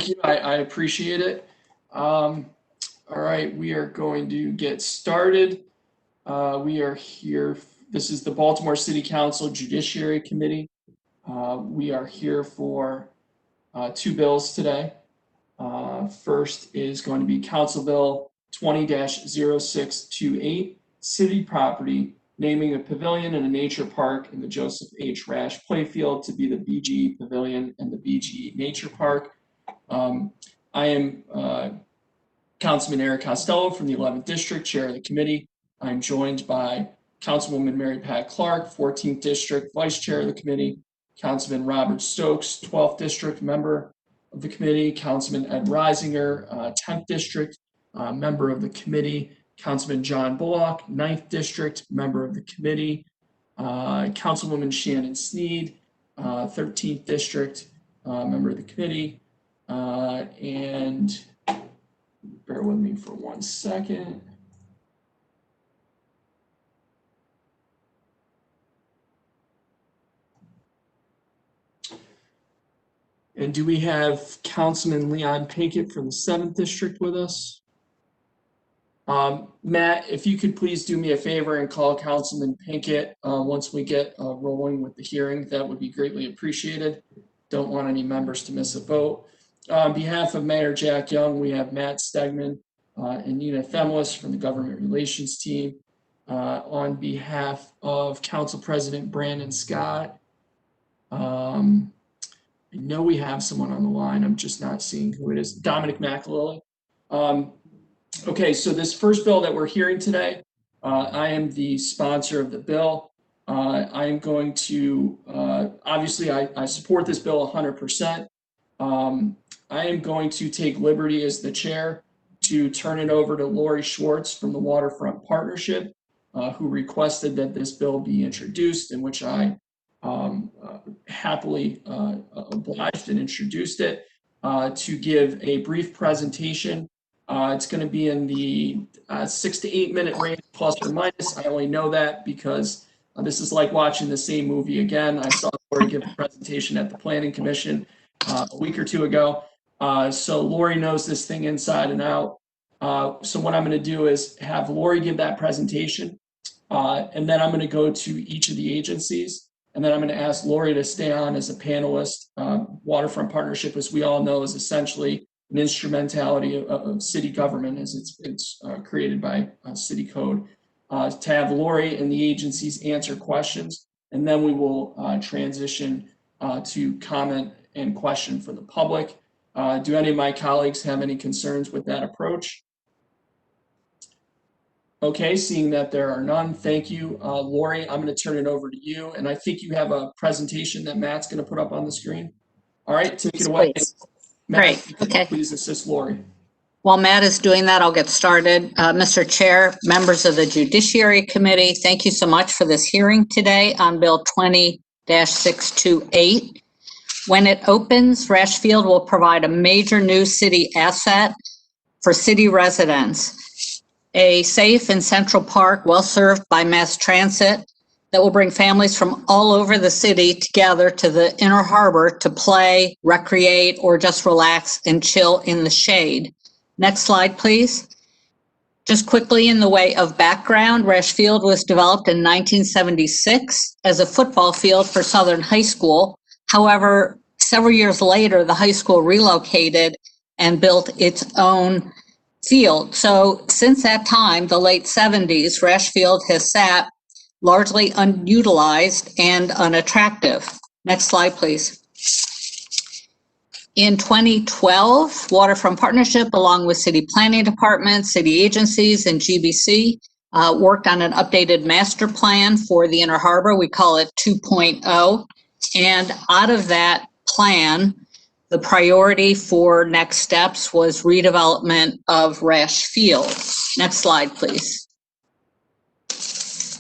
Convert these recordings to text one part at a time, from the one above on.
Thank you. I appreciate it. All right, we are going to get started. We are here. This is the Baltimore City Council Judiciary Committee. We are here for two bills today. First is going to be Council Bill 20-0628, City Property, naming a pavilion and a nature park in the Joseph H. Rash playfield to be the BG Pavilion and the BG Nature Park. I am Councilman Eric Costello from the 11th District, Chair of the committee. I'm joined by Councilwoman Mary Pat Clark, 14th District, Vice Chair of the committee, Councilman Robert Stokes, 12th District, member of the committee, Councilman Ed Reisinger, 10th District, member of the committee, Councilman John Bullock, 9th District, member of the committee, Councilwoman Shannon Sneed, 13th District, member of the committee, and bear with me for 1 second. And do we have Councilman Leon Pinkett from the 7th District with us? Matt, if you could please do me a favor and call Councilman Pinkett once we get rolling with the hearing, that would be greatly appreciated. Don't want any members to miss a vote. On behalf of Mayor Jack Young, we have Matt Stegman and Nina Themelis from the Government Relations team. On behalf of Council President Brandon Scott, I know we have someone on the line. I'm just not seeing who it is. Dominic McAlilly. Okay, so this first bill that we're hearing today, I am the sponsor of the bill. I am going to, obviously, I support this bill 100%. I am going to take liberty as the chair to turn it over to Lori Schwartz from the Waterfront Partnership, who requested that this bill be introduced, in which I happily obliged and introduced it, to give a brief presentation. It's going to be in the 6 to 8 minute range, plus or minus. I only know that because this is like watching the same movie again. I saw Lori give a presentation at the Planning Commission a week or two ago. So Lori knows this thing inside and out. So what I'm going to do is have Lori give that presentation, and then I'm going to go to each of the agencies, and then I'm going to ask Lori to stay on as a panelist. Waterfront Partnership, as we all know, is essentially an instrumentality of city government as it's created by city code, to have Lori and the agencies answer questions, and then we will transition to comment and question for the public. Do any of my colleagues have any concerns with that approach? Okay, seeing that there are none, thank you. Lori, I'm going to turn it over to you, and I think you have a presentation that Matt's going to put up on the screen. All right, take it away. Matt, great. Okay. Please assist Lori. While Matt is doing that, I'll get started. Mr. Chair, members of the Judiciary Committee, thank you so much for this hearing today on Bill 20-628. When it opens, Rash Field will provide a major new city asset for city residents. A safe and central park well served by mass transit that will bring families from all over the city together to the Inner Harbor to play, recreate, or just relax and chill in the shade. Next slide, please. Just quickly in the way of background, Rash Field was developed in 1976 as a football field for Southern High School. However, several years later, the high school relocated and built its own field. So since that time, the late 70s, Rash Field has sat largely unutilized and unattractive. Next slide, please. In 2012, Waterfront Partnership, along with city planning departments, city agencies, and GBC, worked on an updated master plan for the Inner Harbor. We call it 2.0. And out of that plan, the priority for next steps was redevelopment of Rash Field. Next slide, please.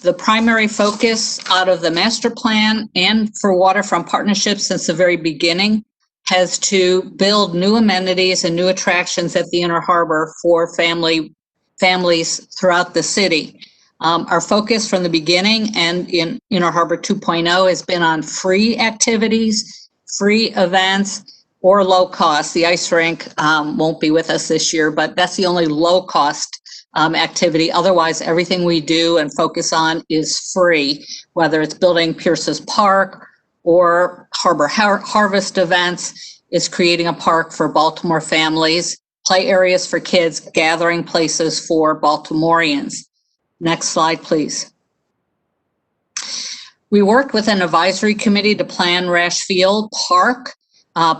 The primary focus out of the master plan and for Waterfront Partnership since the very beginning has to build new amenities and new attractions at the Inner Harbor for families throughout the city. Our focus from the beginning and in Inner Harbor 2.0 has been on free activities, free events, or low cost. The ice rink won't be with us this year, but that's the only low cost activity. Otherwise, everything we do and focus on is free, whether it's building Pierce's Park or Harbor Harvest events, is creating a park for Baltimore families, play areas for kids, gathering places for Baltimoreans. Next slide, please. We worked with an advisory committee to plan Rash Field Park,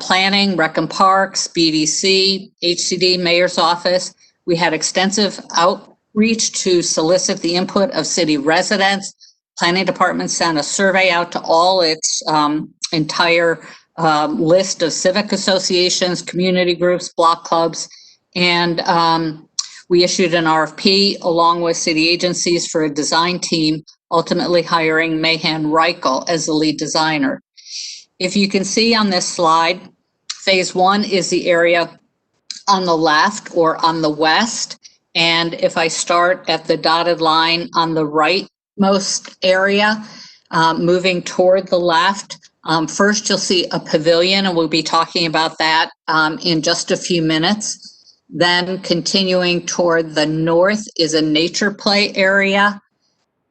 planning, Rec and Parks, BDC, HCD, Mayor's Office. We had extensive outreach to solicit the input of city residents. Planning Department sent a survey out to all its entire list of civic associations, community groups, block clubs, and we issued an RFP along with city agencies for a design team, ultimately hiring Mahan Reichel as the lead designer. If you can see on this slide, phase one is the area on the left or on the west. And if I start at the dotted line on the rightmost area, moving toward the left, first you'll see a pavilion, and we'll be talking about that in just a few minutes. Then continuing toward the north is a nature play area.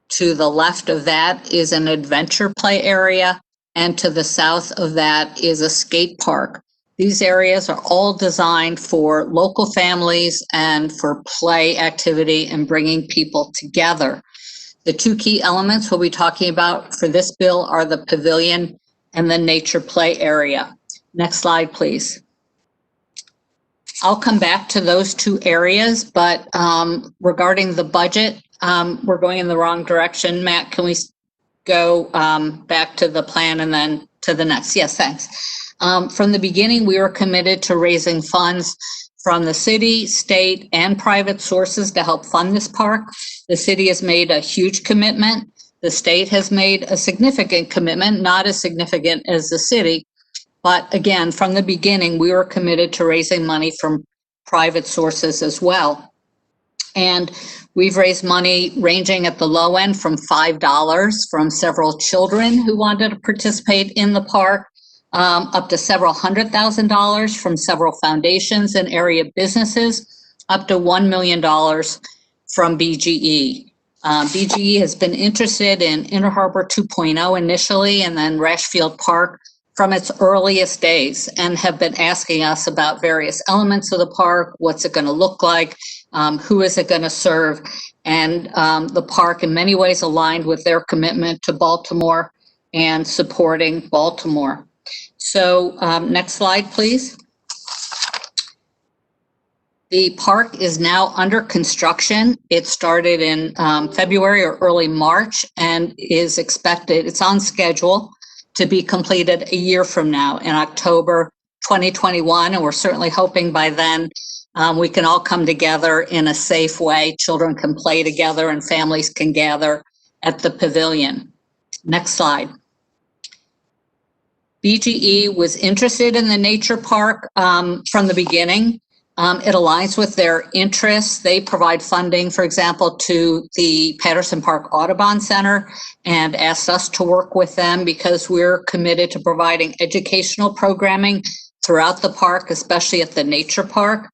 To the left of that is an adventure play area, and to the south of that is a skate park. These areas are all designed for local families and for play activity and bringing people together. The two key elements we'll be talking about for this bill are the pavilion and the nature play area. Next slide, please. I'll come back to those two areas, but regarding the budget, we're going in the wrong direction. Matt, can we go back to the plan and then to the next? Yes, thanks. From the beginning, we were committed to raising funds from the city, state, and private sources to help fund this park. The city has made a huge commitment. The state has made a significant commitment, not as significant as the city. But again, from the beginning, we were committed to raising money from private sources as well. And we've raised money ranging at the low end from $5 from several children who wanted to participate in the park, up to several $100,000 from several foundations and area businesses, up to $1 million from BGE. BGE has been interested in Inner Harbor 2.0 initially, and then Rash Field Park from its earliest days, and have been asking us about various elements of the park, what's it going to look like, who is it going to serve, and the park in many ways aligned with their commitment to Baltimore and supporting Baltimore. So next slide, please. The park is now under construction. It started in February or early March and is expected, it's on schedule to be completed a year from now in October 2021. And we're certainly hoping by then we can all come together in a safe way. Children can play together and families can gather at the pavilion. Next slide. BGE was interested in the nature park from the beginning. It aligns with their interests. They provide funding, for example, to the Patterson Park Audubon Center, and asked us to work with them because we're committed to providing educational programming throughout the park, especially at the nature park.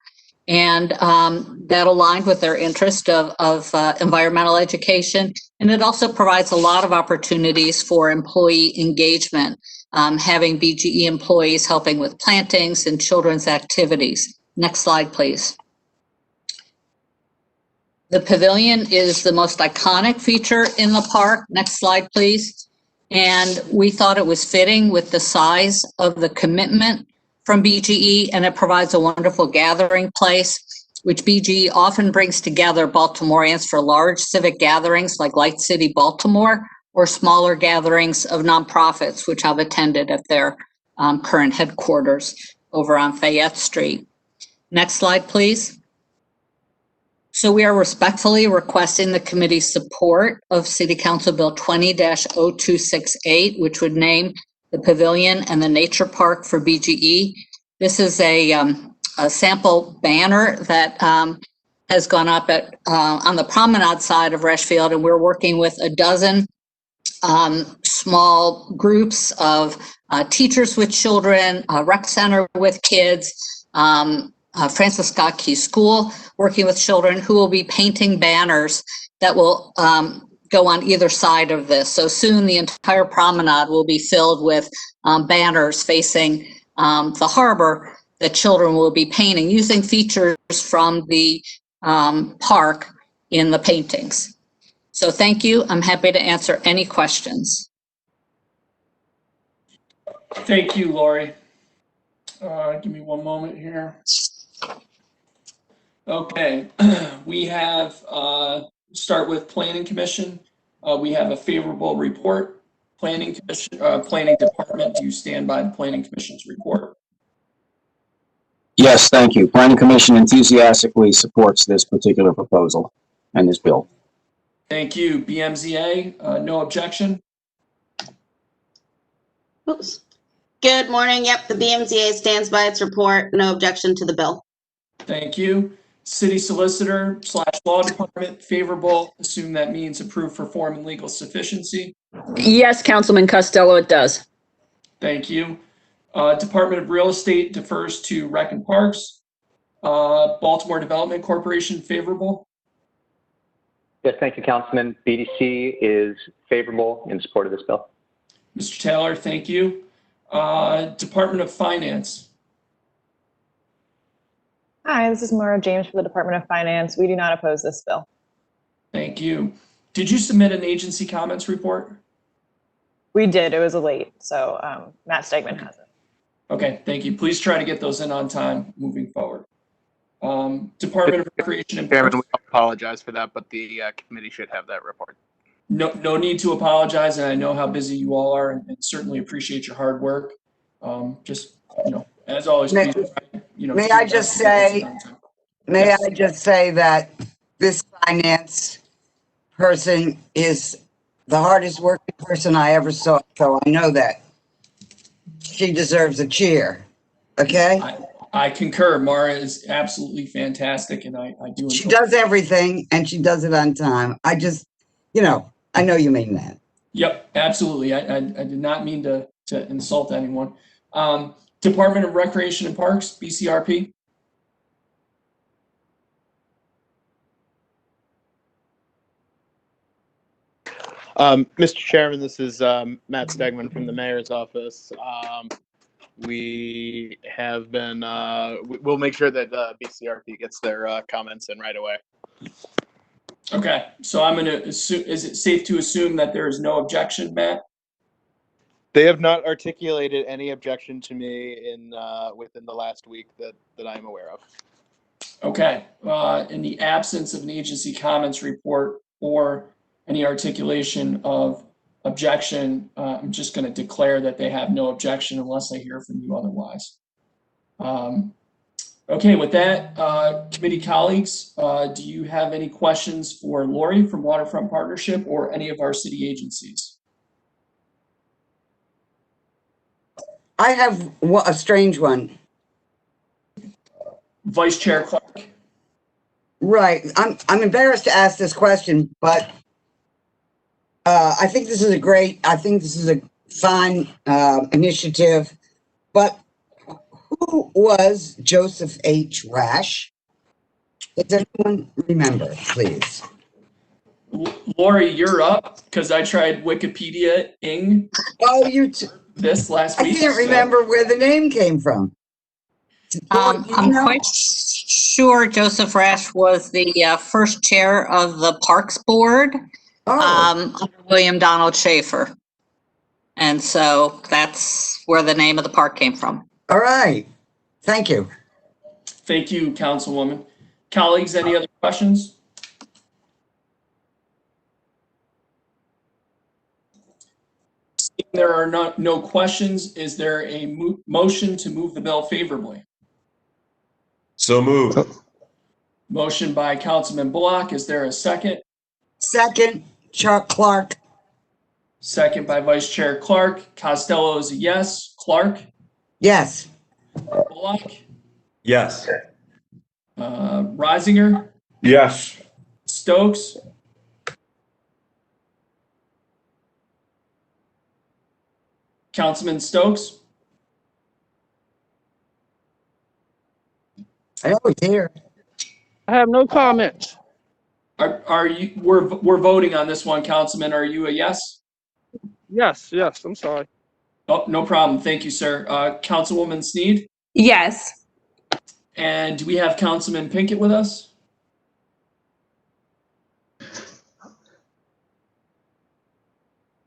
And that aligned with their interest of environmental education. And it also provides a lot of opportunities for employee engagement, having BGE employees helping with plantings and children's activities. Next slide, please. The pavilion is the most iconic feature in the park. Next slide, please. And we thought it was fitting with the size of the commitment from BGE, and it provides a wonderful gathering place, which BGE often brings together Baltimoreans for large civic gatherings like Light City Baltimore, or smaller gatherings of nonprofits, which I've attended at their current headquarters over on Fayette Street. Next slide, please. So we are respectfully requesting the committee's support of City Council Bill 20-0268, which would name the pavilion and the nature park for BGE. This is a sample banner that has gone up at on the promenade side of Rash Field, and we're working with a dozen small groups of teachers with children, rec center with kids, Francis Scott Key School working with children, who will be painting banners that will go on either side of this. So soon the entire promenade will be filled with banners facing the harbor that children will be painting using features from the park in the paintings. So thank you. I'm happy to answer any questions. Thank you, Lori. Give me one moment here. Okay, we have, start with Planning Commission. We have a favorable report. Planning Commission, Planning Department, do you stand by the Planning Commission's report? Yes, thank you. Planning Commission enthusiastically supports this particular proposal and this bill. Thank you. BMZA, no objection? Oops. Good morning. Yep, the BMZA stands by its report. No objection to the bill. Thank you. City Solicitor / Law Department, favorable. Assume that means approved for form and legal sufficiency. Yes, Councilman Costello, it does. Thank you. Department of Real Estate defers to Rec and Parks. Baltimore Development Corporation, favorable. Yes, thank you, Councilman. BDC is favorable in support of this bill. Mr. Taylor, thank you. Department of Finance. Hi, this is Maura James for the Department of Finance. We do not oppose this bill. Thank you. Did you submit an agency comments report? We did. It was late, so Matt Stegman has it. Okay, thank you. Please try to get those in on time moving forward. Department of Recreation and Chairman, Parks. we apologize for that, but the committee should have that report. No need to apologize, and I know how busy you all are, and certainly appreciate your hard work. Just, as always, please, May I just say that this finance person is the hardest working person I ever saw, so I know that she deserves a cheer. Okay? I concur. Mara is absolutely fantastic, and I do. She does everything, and she does it on time. I just, I know you mean that. Yep, absolutely. I did not mean to insult anyone. Department of Recreation and Parks, BCRP. Mr. Chairman, this is Matt Stegman from the Mayor's Office. We have been, we'll make sure that BCRP gets their comments in right away. Okay, so I'm going to assume, is it safe to assume that there is no objection, Matt? They have not articulated any objection to me within the last week that I'm aware of. Okay, in the absence of an agency comments report or any articulation of objection, I'm just going to declare that they have no objection unless I hear from you otherwise. Okay, with that, committee colleagues, do you have any questions for Lori from Waterfront Partnership or any of our city agencies? I have a strange one. Vice Chair Clark. Right. I'm embarrassed to ask this question, but I think this is a fine initiative. But who was Joseph H. Rash? Does anyone remember, please? Lori, you're up because I tried Wikipedia-ing Oh, this last week. I can't remember where the name came from. I'm quite sure Joseph Rash was the first chair of the Parks Board under William Donald Schaefer. And so that's where the name of the park came from. All right. Thank you. Thank you, Councilwoman. Colleagues, any other questions? Seeing there are no questions, is there a motion to move the bill favorably? So moved. Motion by Councilman Bullock. Is there a second? Second, Chuck Clark. Second by Vice Chair Clark. Costello is a yes. Clark? Yes. Bullock? Yes. Reisinger? Yes. Stokes? Councilman Stokes? I know he's here. I have no comments. Are you, we're voting on this one, Councilman. Are you a yes? Yes, I'm sorry. Oh, no problem. Thank you, sir. Councilwoman Sneed? Yes. And do we have Councilman Pinkett with us?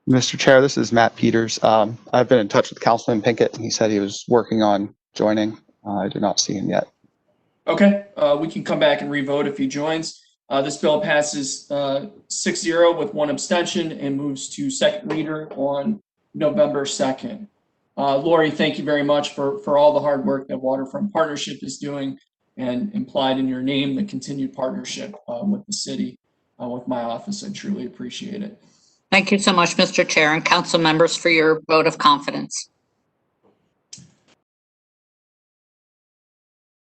Mr. Chair, this is Matt Peters. I've been in touch with Councilman Pinkett, and he said he was working on joining. I do not see him yet. Okay, we can come back and revote if he joins. This bill passes 6-0 with 1 abstention and moves to second reader on November 2nd. Lori, thank you very much for all the hard work that Waterfront Partnership is doing, and implied in your name, the continued partnership with the city, with my office. I truly appreciate it. Thank you so much, Mr. Chair and council members, for your vote of confidence.